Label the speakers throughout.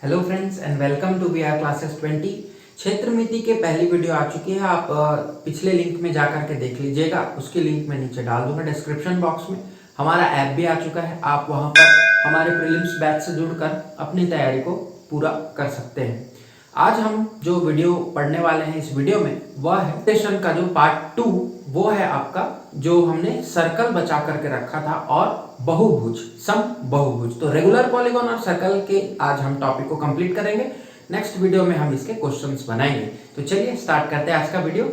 Speaker 1: Hello friends and welcome to we are classes 20। क्षेत्र मिति के पहली वीडियो आ चुकी है। आप पिछले लिंक में जाकर के देख लीजिएगा। उसकी लिंक मैं नीचे डाल दूंगा डिस्क्रिप्शन बॉक्स में। हमारा ऐप भी आ चुका है, आप वहां पर हमारे प्रीलिम्स बैच से जुड़कर अपनी तैयारी को पूरा कर सकते हैं। आज हम जो वीडियो पढ़ने वाले हैं इस वीडियो में वह है सेशन का जो पार्ट 2, वो है आपका जो हमने सर्कल बचा करके रखा था और बहुभुज, सम बहुभुज। तो रेगुलर पॉलीगॉन और सर्कल के आज हम टॉपिक को कंप्लीट करेंगे। नेक्स्ट वीडियो में हम इसके क्वेश्चंस बनाएंगे। तो चलिए स्टार्ट करते हैं आज का वीडियो।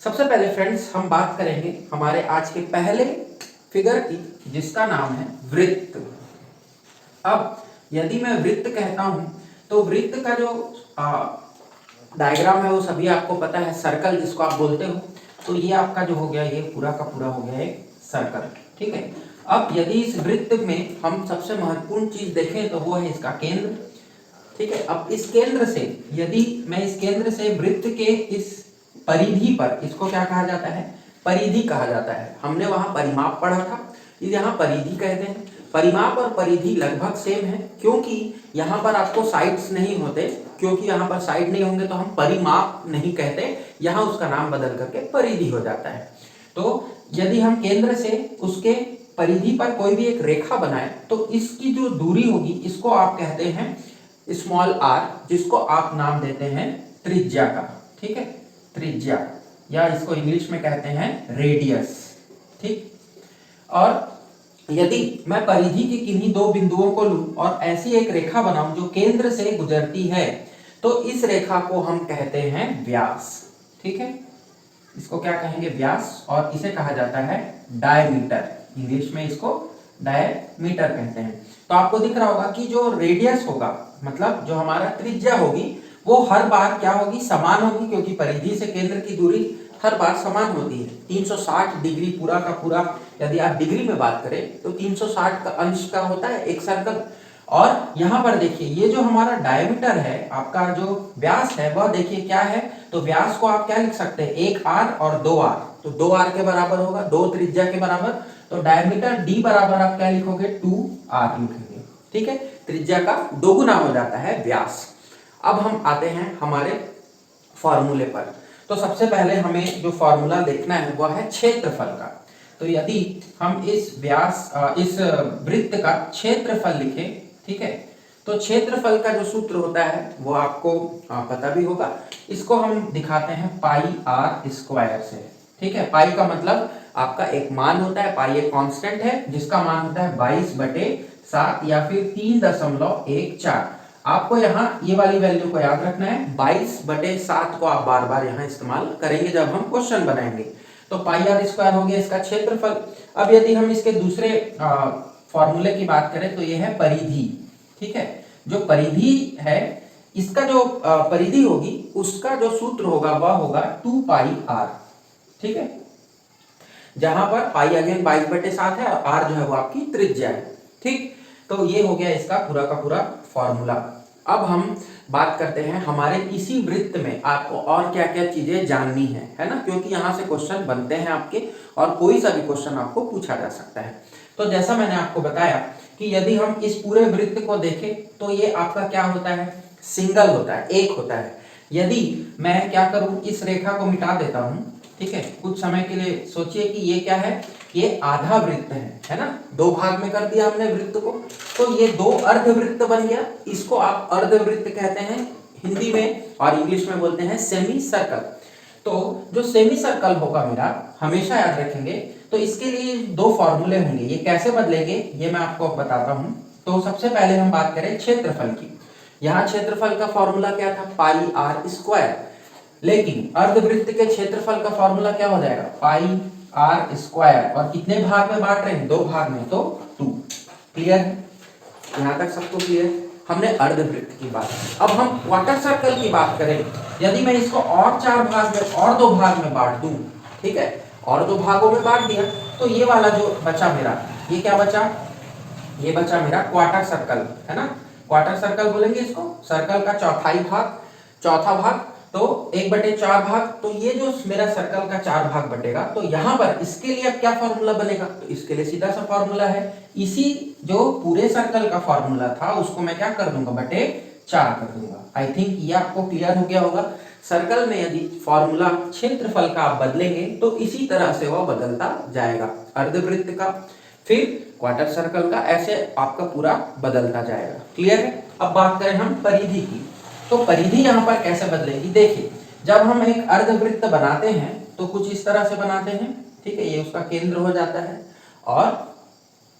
Speaker 1: सबसे पहले फ्रेंड्स हम बात करेंगे हमारे आज के पहले फिगर की, जिसका नाम है वृत्त। अब यदि मैं वृत्त कहता हूं तो वृत्त का जो डायग्राम है वो सभी आपको पता है, सर्कल जिसको आप बोलते हो। तो ये आपका जो हो गया, ये पूरा का पूरा हो गया एक सर्कल, ठीक है। अब यदि इस वृत्त में हम सबसे महत्वपूर्ण चीज देखें तो वो है इसका केंद्र, ठीक है। अब इस केंद्र से, यदि मैं इस केंद्र से वृत्त के इस परिधि पर, इसको क्या कहा जाता है, परिधि कहा जाता है। हमने वहां परिमाप पढ़ा था, यहाँ परिधि कहते हैं। परिमाप और परिधि लगभग सेम है, क्योंकि यहाँ पर आपको साइड्स नहीं होते, क्योंकि यहाँ पर साइड नहीं होंगे तो हम परिमाप नहीं कहते, यहाँ उसका नाम बदल करके परिधि हो जाता है। तो यदि हम केंद्र से उसके परिधि पर कोई भी एक रेखा बनाए तो इसकी जो दूरी होगी इसको आप कहते हैं स्मॉल आर, जिसको आप नाम देते हैं त्रिज्या का, ठीक है, त्रिज्या, या इसको इंग्लिश में कहते हैं रेडियस, ठीक। और यदि मैं परिधि के किन्हीं दो बिंदुओं को लूं और ऐसी एक रेखा बनाऊं जो केंद्र से गुजरती है, तो इस रेखा को हम कहते हैं व्यास, ठीक है। इसको क्या कहेंगे, व्यास, और इसे कहा जाता है डायमीटर। इंग्लिश में इसको डायमीटर कहते हैं। तो आपको दिख रहा होगा कि जो रेडियस होगा, मतलब जो हमारा त्रिज्या होगी, वो हर बार क्या होगी, समान होगी, क्योंकि परिधि से केंद्र की दूरी हर बार समान होती है। 360 डिग्री पूरा का पूरा, यदि आप डिग्री में बात करें तो 360 का अंश का होता है एक सर्कल। और यहाँ पर देखिए, ये जो हमारा डायमीटर है, आपका जो व्यास है, वह देखिए क्या है। तो व्यास को आप क्या लिख सकते हैं, 1r और 2r। तो 2r के बराबर होगा, 2 त्रिज्या के बराबर। तो डायमीटर d बराबर आप क्या लिखोगे, 2r लिखेंगे, ठीक है। त्रिज्या का दोगुना हो जाता है व्यास। अब हम आते हैं हमारे फॉर्मूले पर। तो सबसे पहले हमें जो फॉर्मूला देखना है वह है क्षेत्रफल का। तो यदि हम इस व्यास, इस वृत्त का क्षेत्रफल लिखें, ठीक है, तो क्षेत्रफल का जो सूत्र होता है वो आपको पता भी होगा। इसको हम दिखाते हैं पाई आर स्क्वायर से, ठीक है। पाई का मतलब आपका एक मान होता है, पाई एक कांस्टेंट है जिसका मान होता है 22/7 या फिर 3.14। आपको यहाँ ये वाली वैल्यू को याद रखना है। 22/7 को आप बार बार यहाँ इस्तेमाल करेंगे जब हम क्वेश्चन बनाएंगे। तो पाई आर स्क्वायर हो गया इसका क्षेत्रफल। अब यदि हम इसके दूसरे फॉर्मूले की बात करें तो ये है परिधि, ठीक है। जो परिधि है, इसका जो परिधि होगी उसका जो सूत्र होगा वह होगा 2πr, ठीक है। जहां पर पाई अगेन 22/7 है और आर जो है वो आपकी त्रिज्या है, ठीक। तो ये हो गया इसका पूरा का पूरा फॉर्मूला। अब हम बात करते हैं हमारे इसी वृत्त में आपको और क्या क्या चीजें जाननी है ना, क्योंकि यहाँ से क्वेश्चन बनते हैं आपके और कोई सा भी क्वेश्चन आपको पूछा जा सकता है। तो जैसा मैंने आपको बताया कि यदि हम इस पूरे वृत्त को देखें तो ये आपका क्या होता है, सिंगल होता है, एक होता है। यदि मैं क्या करूं, इस रेखा को मिटा देता हूं, ठीक है, कुछ समय के लिए सोचिए कि ये क्या है, ये आधा वृत्त है ना। दो भाग में कर दिया हमने वृत्त को, तो ये 2 अर्धवृत्त बन गया। इसको आप अर्धवृत्त कहते हैं हिंदी में, और इंग्लिश में बोलते हैं सेमी सर्कल। तो जो सेमी सर्कल होगा मेरा, हमेशा याद रखेंगे, तो इसके लिए 2 फॉर्मूले होंगे। ये कैसे बदलेंगे ये मैं आपको बताता हूं। तो सबसे पहले हम बात करें क्षेत्रफल की। यहाँ क्षेत्रफल का फॉर्मूला क्या था, पाई आर स्क्वायर। लेकिन अर्धवृत्त के क्षेत्रफल का फॉर्मूला क्या हो जाएगा, पाई आर स्क्वायर। और कितने भाग में बांट रहे हैं, 2 भाग में, तो 2। क्लियर है, यहाँ तक सबको क्लियर। हमने अर्धवृत्त की बात। अब हम क्वार्टर सर्कल की बात करें, यदि मैं इसको और 4 भाग में और 2 भाग में बांट दूं, ठीक है, और 2 भागों में बांट दिया, तो ये वाला जो बचा मेरा, ये क्या बचा, ये बचा मेरा क्वार्टर सर्कल, है ना। क्वार्टर सर्कल बोलेंगे इसको, सर्कल का चौथा भाग। तो 1/4 भाग, तो ये जो मेरा सर्कल का 4 भाग बटेगा, तो यहाँ पर इसके लिए अब क्या फॉर्मूला बनेगा, तो इसके लिए सीधा सा फॉर्मूला है, इसी जो पूरे सर्कल का फॉर्मूला था उसको मैं क्या कर दूंगा, बटे 4 कर दूंगा। आई थिंक ये आपको क्लियर हो गया होगा। सर्कल में यदि फॉर्मूला क्षेत्रफल का आप बदलेंगे तो इसी तरह से वह बदलता जाएगा, अर्धवृत्त का, फिर क्वार्टर सर्कल का, ऐसे आपका पूरा बदलता जाएगा। क्लियर है। अब बात करें हम परिधि की, तो परिधि यहाँ पर कैसे बदलेगी, देखिए जब हम एक अर्धवृत्त बनाते हैं तो कुछ इस तरह से बनाते हैं, ठीक है, ये उसका केंद्र हो जाता है, और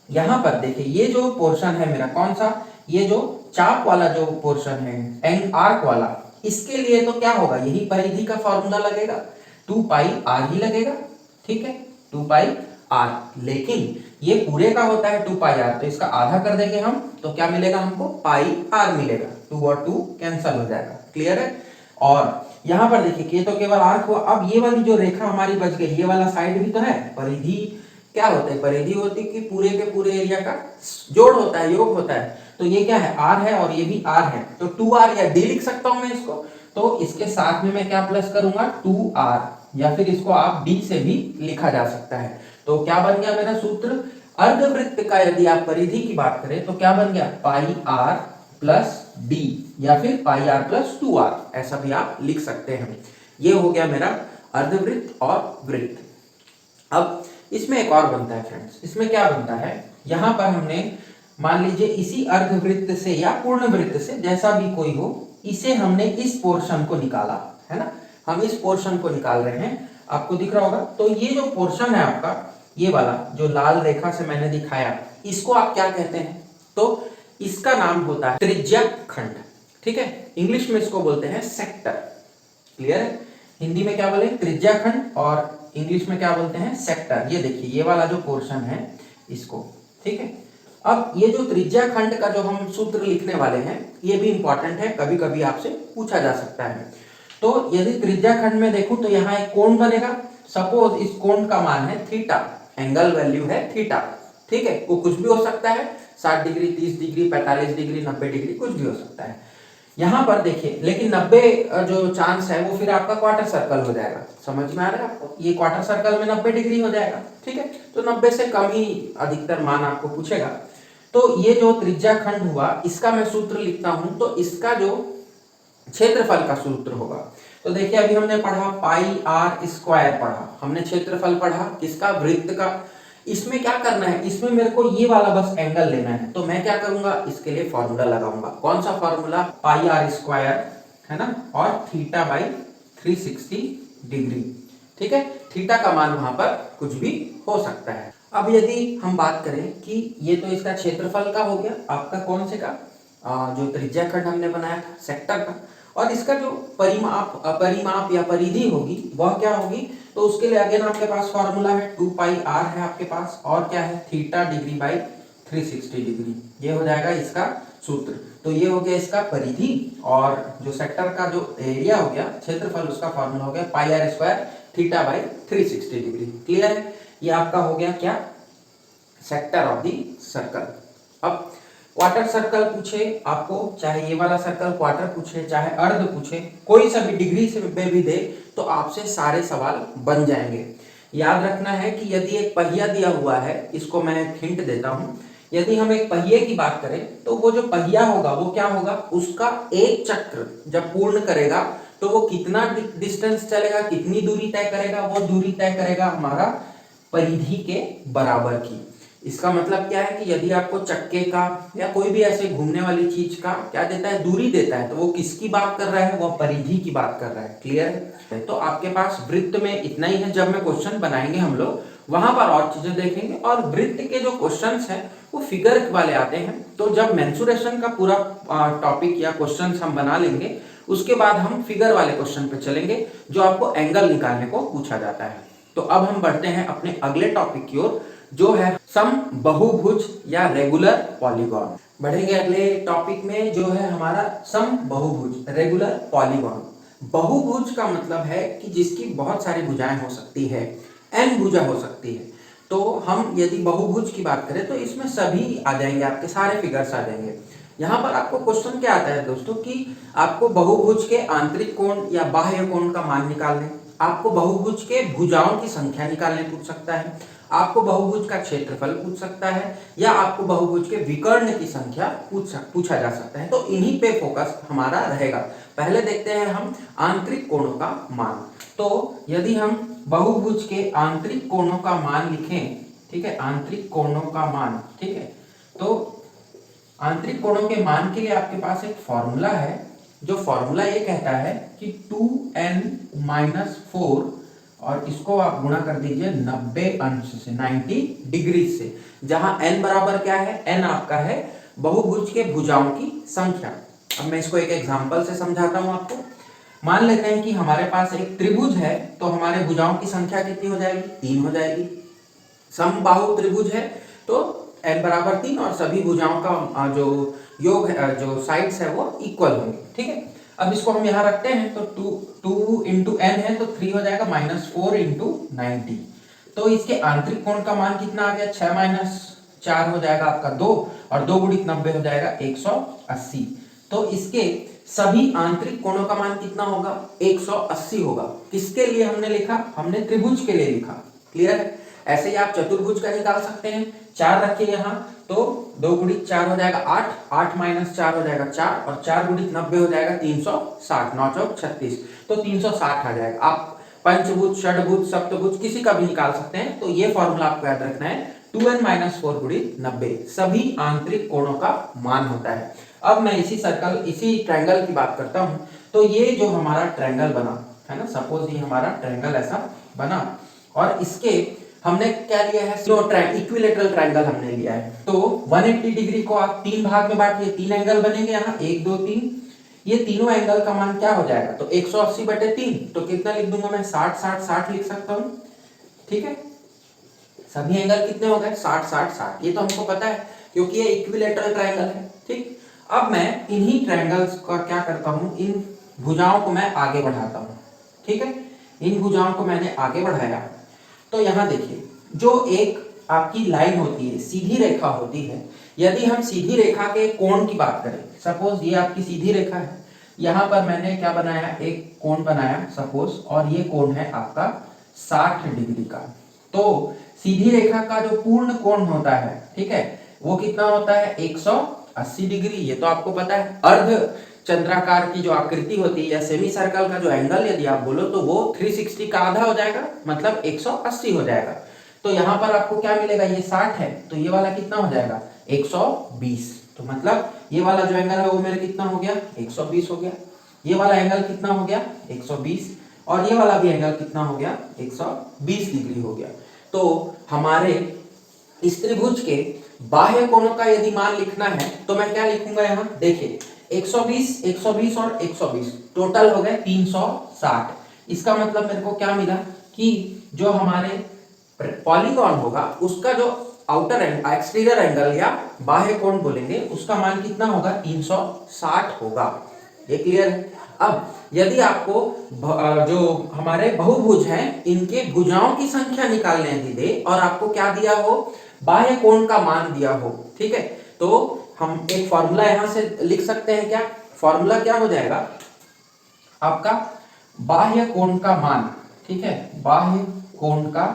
Speaker 1: यहाँ पर देखिए ये जो पोर्शन है मेरा कौन सा, ये जो चाप वाला जो पोर्शन है, एंड आर्क वाला, इसके लिए तो क्या होगा, यही परिधि का फॉर्मूला लगेगा, 2 पाई आर ही लगेगा, ठीक है, 2 पाई आर। लेकिन ये पूरे का होता है 2 पाई आर, तो इसका आधा कर देंगे हम, तो क्या मिलेगा हमको, पाई आर मिलेगा, 2 और 2 कैंसल हो जाएगा। क्लियर है। और यहाँ पर देखिए कि ये तो केवल आर्क हुआ, अब ये वाली जो रेखा हमारी बच गई, ये वाला साइड भी तो है। परिधि क्या होता है, परिधि होती है कि पूरे के पूरे एरिया का जोड़ होता है, योग होता है, तो ये क्या है, आर है और ये भी आर है, तो 2r या d लिख सकता हूं मैं इसको, तो इसके साथ में मैं क्या प्लस करूंगा, 2r, या फिर इसको आप d से भी लिखा जा सकता है। तो क्या बन गया मेरा सूत्र, अर्धवृत्त का यदि आप परिधि की बात करें तो क्या बन गया, पाई आर प्लस डी, या फिर पाई आर प्लस 2r, ऐसा भी आप लिख सकते हैं। ये हो गया मेरा अर्धवृत्त और वृत्त। अब इसमें एक और बनता है फ्रेंड्स, इसमें क्या बनता है, यहां पर हमने मान लीजिए इसी अर्धवृत्त से या पूर्ण वृत्त से, जैसा भी कोई हो, इसे हमने इस पोर्शन को निकाला है ना, हम इस पोर्शन को निकाल रहे हैं, आपको दिख रहा होगा। तो ये जो पोर्शन है आपका, ये वाला जो लाल रेखा से मैंने दिखाया, इसको आप क्या कहते हैं, तो इसका नाम होता है त्रिज्या खंड, ठीक है, इंग्लिश में इसको बोलते हैं सेक्टर। क्लियर है। हिंदी में क्या बोले, त्रिज्या खंड, और इंग्लिश में क्या बोलते हैं, सेक्टर। ये देखिए ये वाला जो पोर्शन है इसको, ठीक है। अब ये जो त्रिज्या खंड का जो हम सूत्र लिखने वाले हैं, ये भी इंपॉर्टेंट है, कभी कभी आपसे पूछा जा सकता है। तो यदि त्रिज्या खंड में देखूं तो यहाँ एक कोण बनेगा, सपोज इस कोण का मान है थीटा, एंगल वैल्यू है थीटा, ठीक है, वो कुछ भी हो सकता है, 60 डिग्री, 30 डिग्री, 45 डिग्री, 90 डिग्री, कुछ भी हो सकता है। यहाँ पर देखिए, लेकिन 90 जो चांस है वो फिर आपका क्वार्टर सर्कल हो जाएगा, समझ में आ रहा है आपको, ये क्वार्टर सर्कल में 90 डिग्री हो जाएगा, ठीक है, तो 90 से कम ही अधिकतर मान आपको पूछेगा। तो ये जो त्रिज्या खंड हुआ, इसका मैं सूत्र लिखता हूं, तो इसका जो क्षेत्रफल का सूत्र होगा, तो देखिए अभी हमने पढ़ा पाई आर स्क्वायर पढ़ा, हमने क्षेत्रफल पढ़ा किसका, वृत्त का। इसमें क्या करना है, इसमें मेरे को ये वाला बस एंगल लेना है, तो मैं क्या करूंगा, इसके लिए फॉर्मूला लगाऊंगा, कौन सा फॉर्मूला, पाई आर स्क्वायर है ना, और थीटा बाई 360 डिग्री, ठीक है, थीटा का मान वहां पर कुछ भी हो सकता है। अब यदि हम बात करें कि ये तो इसका क्षेत्रफल का हो गया, आपका कौन से का, जो त्रिज्या खंड हमने बनाया था सेक्टर का, और इसका जो परिमाप या परिधि होगी वह क्या होगी, तो उसके लिए अगेन आपके पास फॉर्मूला है, 2 पाई आर है आपके पास, और क्या है, थीटा डिग्री बाई 360 डिग्री, ये हो जाएगा इसका सूत्र। तो ये हो गया इसका परिधि, और जो सेक्टर का जो एरिया हो गया, क्षेत्रफल, उसका फॉर्मूला हो गया pi r square theta by 360 degree. Clear है। ये आपका हो गया क्या, सेक्टर ऑफ दी सर्कल। अब क्वार्टर सर्कल पूछे आपको, चाहे ये वाला सर्कल क्वार्टर पूछे, चाहे अर्ध पूछे, कोई सा भी डिग्री से भी दे, तो आपसे सारे सवाल बन जाएंगे। याद रखना है कि यदि एक पहिया दिया हुआ है, इसको मैं हिंट देता हूं, यदि हम एक पहिए की बात करें तो वो जो पहिया होगा वो क्या होगा, उसका एक चक्र जब पूर्ण करेगा तो वो कितना डिस्टेंस चलेगा, कितनी दूरी तय करेगा, वो दूरी तय करेगा हमारा परिधि के बराबर की। इसका मतलब क्या है कि यदि आपको चक्के का या कोई भी ऐसे घूमने वाली चीज का क्या देता है, दूरी देता है, तो वो किसकी बात कर रहा है, वो परिधि की बात कर रहा है। क्लियर है। तो आपके पास वृत्त में इतना ही है, जब में क्वेश्चन बनाएंगे हम लोग वहां पर और चीजें देखेंगे, और वृत्त के जो क्वेश्चंस हैं वो फिगर वाले आते हैं। तो जब मेंसुरेशन का पूरा टॉपिक या क्वेश्चंस हम बना लेंगे, उसके बाद हम फिगर वाले क्वेश्चन पे चलेंगे, जो आपको एंगल निकालने को पूछा जाता है। तो अब हम बढ़ते हैं अपने अगले टॉपिक की ओर, जो है सम बहुभुज या रेगुलर पॉलीगॉन। बढ़ेंगे अगले टॉपिक में, जो है हमारा सम बहुभुज, रेगुलर पॉलीगॉन। बहुभुज का मतलब है कि जिसकी बहुत सारी भुजाएं हो सकती है, n भुजा हो सकती है। तो हम यदि बहुभुज की बात करें तो इसमें सभी आ जाएंगे, आपके सारे फिगर्स आ जाएंगे। यहाँ पर आपको क्वेश्चन क्या आता है दोस्तों कि आपको बहुभुज के आंतरिक कोण या बाह्य कोण का मान निकालने, आपको बहुभुज के भुजाओं की संख्या निकालने पूछ सकता है, आपको बहुभुज का क्षेत्रफल पूछ सकता है, या आपको बहुभुज के विकर्ण की संख्या पूछा जा सकता है। तो इन्हीं पे फोकस हमारा रहेगा। पहले देखते हैं हम आंतरिक कोणों का मान। तो यदि हम बहुभुज के आंतरिक कोणों का मान लिखें, ठीक है, आंतरिक कोणों का मान, ठीक है, तो आंतरिक कोणों के मान के लिए आपके पास एक फॉर्मूला है, जो फॉर्मूला ये कहता है कि 2n-4 और इसको आप गुणा कर दीजिए 90 अंश से, 90 डिग्री से, जहां n बराबर क्या है, n आपका है बहुभुज के भुजाओं की संख्या। अब मैं इसको एक एग्जांपल से समझाता हूं आपको। मान लेते हैं कि हमारे पास एक त्रिभुज है, तो हमारे भुजाओं की संख्या कितनी हो जाएगी, 3 हो जाएगी। समबाहु त्रिभुज है तो n बराबर 3 और सभी भुजाओं का जो योग है, जो साइड्स है वो इक्वल होंगे, ठीक है। अब इसको हम यहाँ रखते हैं तो 2 इंटू n है तो 3 हो जाएगा, -4 इंटू 90। तो इसके आंतरिक कोण का मान कितना आ गया, 6 माइनस 4 हो जाएगा आपका 2, और 2 गुणित 90 हो जाएगा 180। तो इसके सभी आंतरिक कोणों का मान कितना होगा, 180 होगा। किसके लिए हमने लिखा, हमने त्रिभुज के लिए लिखा। क्लियर है। ऐसे ही आप चतुर्भुज का निकाल सकते हैं। 4 रखिए यहाँ, तो 2 गुणित 4 हो जाएगा 8, 8 माइनस 4 हो जाएगा 4, और 4 गुणित 90 हो जाएगा 360, 9 चौक 36, तो 360 आ जाएगा। आप पंचभुज, षडभुज, सप्तभुज किसी का भी निकाल सकते हैं। तो ये फॉर्मूला आपको याद रखना है, 2n-4 गुणित 90 सभी आंतरिक कोणों का मान होता है। अब मैं इसी ट्रायंगल की बात करता हूं। तो ये जो हमारा ट्रायंगल बना है ना, सपोज ये हमारा ट्रायंगल ऐसा बना, और इसके हमने क्या लिया है, इक्विलेटरल ट्रायंगल हमने लिया है। तो 180 डिग्री को आप 3 भाग में बांटिए, 3 एंगल बनेंगे यहाँ, 1 2 3। ये तीनों एंगल का मान क्या हो जाएगा, तो 180/3, तो कितना लिख दूंगा मैं, 60 60 60 लिख सकता हूँ, ठीक है। सभी एंगल कितने हो गए, 60 60 60। ये तो हमको पता है क्योंकि ये इक्विलेटरल ट्रायंगल है, ठीक। अब मैं इन्हीं ट्रायंगल्स का क्या करता हूँ, इन भुजाओं को मैं आगे बढ़ाता हूँ, ठीक है। इन भुजाओं को मैंने आगे बढ़ाया, तो यहाँ देखिए, जो एक आपकी लाइन होती है, सीधी रेखा होती है, यदि हम सीधी रेखा के कोण की बात करें, सपोज ये आपकी सीधी रेखा है, यहाँ पर मैंने क्या बनाया, एक कोण बनाया सपोज, और ये कोण है आपका 60 डिग्री का। तो सीधी रेखा का जो पूर्ण कोण होता है, ठीक है, वो कितना होता है, 180 डिग्री। ये तो आपको पता है। अर्ध चंद्राकार की जो आकृति होती है या सेमी सर्कल का जो एंगल यदि आप बोलो तो वो 360 का आधा हो जाएगा, मतलब 180 हो जाएगा। तो यहाँ पर आपको क्या मिलेगा, ये 60 है तो ये वाला कितना हो जाएगा, 120। तो मतलब ये वाला जो एंगल है वो मेरा कितना हो गया, 120 हो गया। ये वाला एंगल कितना हो गया, 120, और ये वाला भी एंगल कितना हो गया, 120 डिग्री हो गया। तो हमारे इस त्रिभुज के बाह्य कोणों का यदि मान लिखना है तो मैं क्या लिखूंगा, यहाँ देखिए 120 120 और 120 टोटल हो गए 360। इसका मतलब मेरे को क्या मिला कि जो हमारे पॉलीगॉन होगा उसका जो आउटर एक्सटीरियर एंगल या बाह्य कोण बोलेंगे उसका मान कितना होगा, 360 होगा। ये क्लियर है। अब यदि आपको जो हमारे बहुभुज हैं इनके भुजाओं की संख्या निकालने दे और आपको क्या दिया हो, बाह्य कोण का मान दिया हो, ठीक है, तो हम एक फॉर्मूला यहां से लिख सकते हैं। क्या फॉर्मूला क्या हो जाएगा आपका, बाह्य कोण का मान, ठीक है, बाह्य कोण का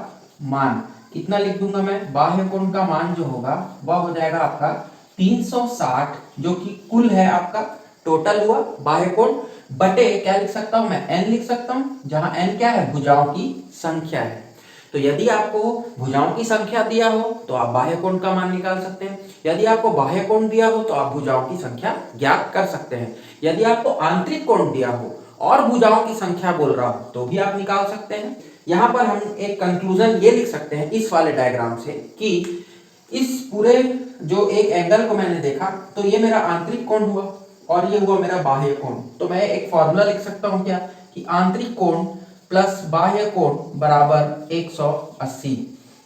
Speaker 1: मान कितना लिख दूंगा मैं, बाह्य कोण का मान जो होगा वह हो जाएगा आपका 360, जो कि कुल है आपका टोटल हुआ बाह्य कोण, बटे क्या लिख सकता हूं मैं, n लिख सकता हूं, जहां n क्या है, भुजाओं की संख्या है। तो यदि आपको भुजाओं की संख्या दिया हो तो आप बाह्य कोण का मान निकाल सकते हैं। यदि आपको बाह्य कोण दिया हो तो आप भुजाओं की संख्या ज्ञात कर सकते हैं। यदि आपको आंतरिक कोण दिया हो और भुजाओं की संख्या बोल रहा हो तो भी आप निकाल सकते हैं। यहाँ पर हम एक कंक्लूजन ये लिख सकते हैं इस वाले डायग्राम से कि इस पूरे जो एक एंगल को मैंने देखा तो ये मेरा आंतरिक कोण हुआ और ये हुआ मेरा बाह्य कोण। तो मैं एक फॉर्मूला लिख सकता हूँ क्या, कि आंतरिक कोण प्लस बाह्य कोण बराबर 180।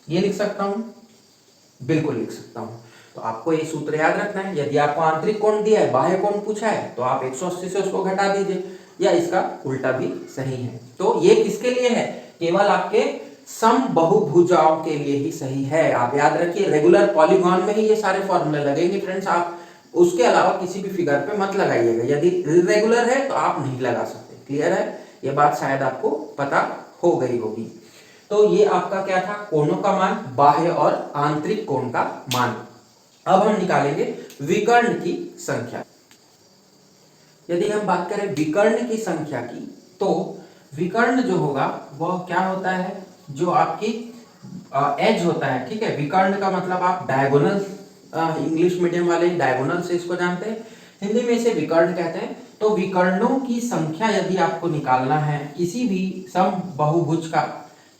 Speaker 1: ये लिख सकता हूं, बिल्कुल लिख सकता हूं। तो आपको ये सूत्र याद रखना है। यदि आपको आंतरिक कोण दिया है, बाह्य कोण पूछा है, तो आप 180 से उसको घटा दीजिए, या इसका उल्टा भी सही है। तो ये किसके लिए है, केवल आपके समबाहुभुजाओं के लिए ही सही है। आप याद रखिए, रेगुलर पॉलीगॉन में ही ये सारे फॉर्मूले लगेंगे फ्रेंड्स। आप उसके अलावा किसी भी फिगर पे मत लगाइएगा। यदि इरेगुलर है तो आप नहीं लगा सकते। क्लियर है? ये बात शायद आपको पता हो गई होगी। तो ये आपका क्या था, कोणों का मान, बाह्य और आंतरिक कोण का मान। अब हम निकालेंगे विकर्ण की संख्या। यदि हम बात करें विकर्ण की संख्या की, तो विकर्ण जो होगा वह क्या होता है, जो आपकी एज होता है। ठीक है, विकर्ण का मतलब आप डायगोनल, इंग्लिश मीडियम वाले डायगोनल से इसको जानते हैं, हिंदी में इसे विकर्ण कहते हैं। तो विकर्णों की संख्या यदि आपको निकालना है किसी भी समबाहुभुज का,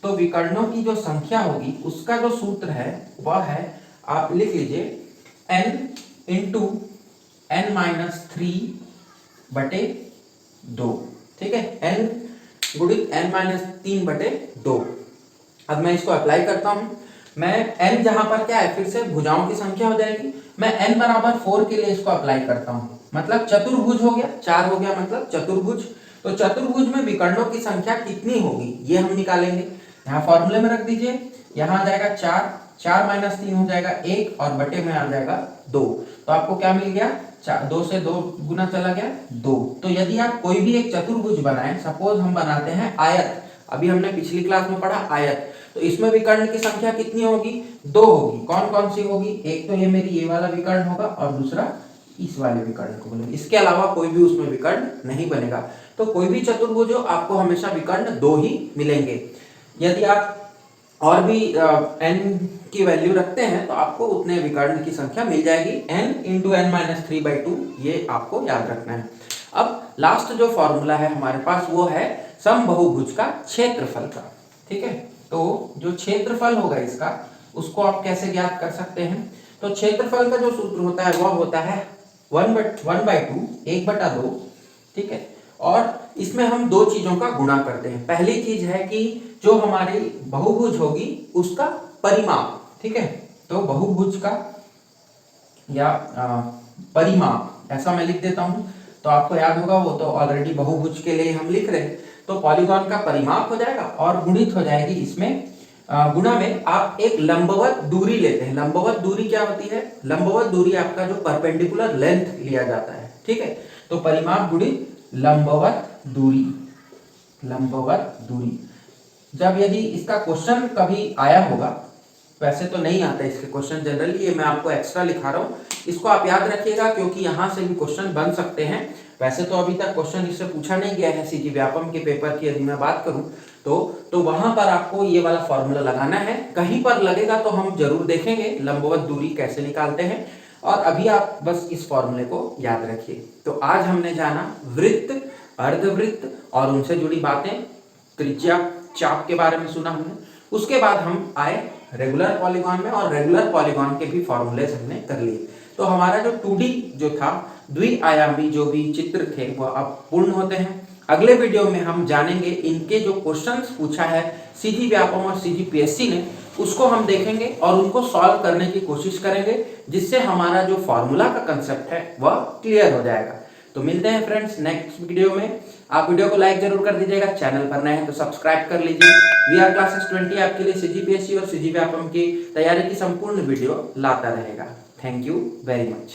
Speaker 1: तो विकर्णों की जो संख्या होगी उसका जो सूत्र है वह है, आप लिख लीजिए n इंटू n-3/2। ठीक है, n गुणित n-3/2। अब मैं इसको अप्लाई करता हूं। मैं n जहां पर क्या है, फिर से भुजाओं की संख्या हो जाएगी, मैं n बराबर 4 के लिए इसको अप्लाई करता हूं, मतलब चतुर्भुज हो गया, 4 हो गया मतलब चतुर्भुज। तो चतुर्भुज में विकर्णों की संख्या कितनी होगी ये हम निकालेंगे। यहाँ फॉर्मूले में रख दीजिए, यहाँ आ जाएगा 4, 4-3 हो जाएगा 1 और बटे में आ जाएगा 2। तो आपको क्या मिल गया, 2 से 2 गुना चला गया 2। तो यदि आप कोई भी एक चतुर्भुज बनाएं, सपोज हम बनाते हैं आयत, अभी हमने पिछली क्लास में पढ़ा आयत, तो इसमें विकर्ण की संख्या कितनी होगी, 2 होगी। कौन कौन सी होगी, एक तो ये मेरी ये वाला विकर्ण होगा और दूसरा इस वाले विकर्ण को बोलेंगे, इसके अलावा कोई भी उसमें विकर्ण नहीं बनेगा। तो कोई भी चतुर्भुज हो आपको हमेशा विकर्ण 2 ही मिलेंगे। यदि आप और भी n की वैल्यू रखते हैं तो आपको उतने विकर्ण की संख्या मिल जाएगी, n इंटू n-3/2, ये आपको याद रखना है। अब लास्ट जो फॉर्मूला है हमारे पास वो है समबाहुभुज का क्षेत्रफल का। ठीक है, तो जो क्षेत्रफल होगा इसका, उसको आप कैसे ज्ञात कर सकते हैं, तो क्षेत्रफल का जो सूत्र होता है वह होता है 1/2, 1/2। ठीक है, और इसमें हम दो चीजों का गुणा करते हैं। पहली चीज है कि जो हमारी बहुभुज होगी उसका परिमाप। ठीक है, तो बहुभुज का या परिमाप ऐसा मैं लिख देता हूं, तो आपको याद होगा, वो तो ऑलरेडी बहुभुज के लिए हम लिख रहे हैं। तो पॉलीगॉन का परिमाप हो जाएगा और गुणित हो जाएगी इसमें, गुणा में आप एक लंबवत दूरी लेते हैं। लंबवत दूरी क्या होती है, लंबवत दूरी आपका जो परपेंडिकुलर लेंथ लिया जाता है। ठीक है, तो परिमाप गुणित लंबवत दूरी, लंबवत दूरी। जब यदि इसका क्वेश्चन कभी आया होगा, वैसे तो नहीं आता इसके क्वेश्चन जनरली, ये मैं आपको एक्स्ट्रा लिखा रहा हूँ, इसको आप याद रखिएगा क्योंकि यहाँ से भी क्वेश्चन बन सकते हैं। वैसे तो अभी तक क्वेश्चन इससे पूछा नहीं गया है सीजी व्यापम के पेपर की यदि मैं बात करूं तो वहां पर आपको ये वाला फॉर्मूला लगाना है। कहीं पर लगेगा तो हम जरूर देखेंगे लंबवत दूरी कैसे निकालते हैं, और अभी आप बस इस फॉर्मूले को याद रखिए। तो आज हमने जाना वृत्त, अर्धवृत्त और उनसे जुड़ी बातें, त्रिज्या, चाप के बारे में सुना हमने। उसके बाद हम आए रेगुलर पॉलीगॉन में, और रेगुलर पॉलीगॉन के भी फॉर्मूलेज हमने कर लिए। तो हमारा जो 2D जो था, द्विआयामी जो भी चित्र थे वह अब पूर्ण होते हैं। अगले वीडियो में हम जानेंगे इनके जो क्वेश्चंस पूछा है सीजी व्यापम और सीजी पीएससी ने, उसको हम देखेंगे और उनको सॉल्व करने की कोशिश करेंगे, जिससे हमारा जो फॉर्मूला का कंसेप्ट है वह क्लियर हो जाएगा। तो मिलते हैं फ्रेंड्स नेक्स्ट वीडियो में। आप वीडियो को लाइक जरूर कर दीजिएगा, चैनल पर नए हैं तो सब्सक्राइब कर लीजिए। VR क्लासेस 20 आपके लिए सीजी पीएससी और सीजी व्यापम की तैयारी की संपूर्ण वीडियो लाता रहेगा। Thank you very much.